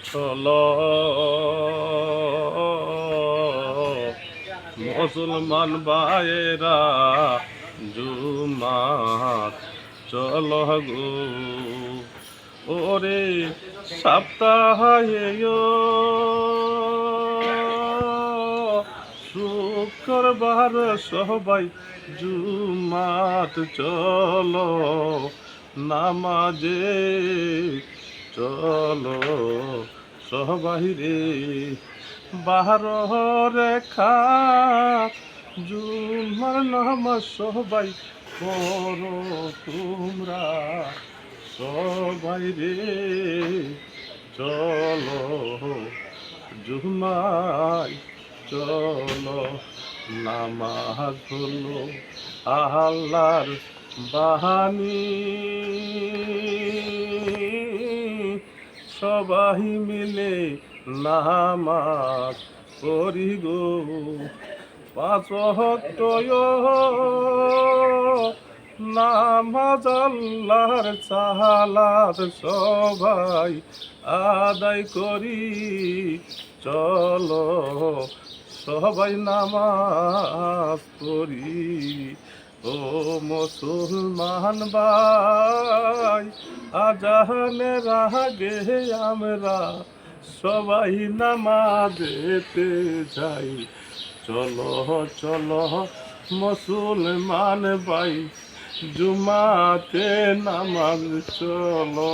চলো মুসলমান ভাইয়েরা জুমাত চলো গো ওরে সপ্তাহে শুক্রবার সবাই জুমাত চলো নামাজে চলো সবাই রে বাহার রেখা জুমার নামাজ সবাই করো তোমরা সবাই রে চলো জুমায় চলো নামাজ হলো আল্লাহর বাহানি সবাই মিলে নামাজ পড়ি গো পাঁচ ওয়াক্ত নামাজ আল্লাহর সালাত সবাই আদায় করি চলো সবাই নামাজ পড়ি ও মুসলমান ভাই আজানের আগে আমরা সবাই নামাজেতে যাই চলো চলো মুসলমান ভাই জুমাতে নামাজ চলো।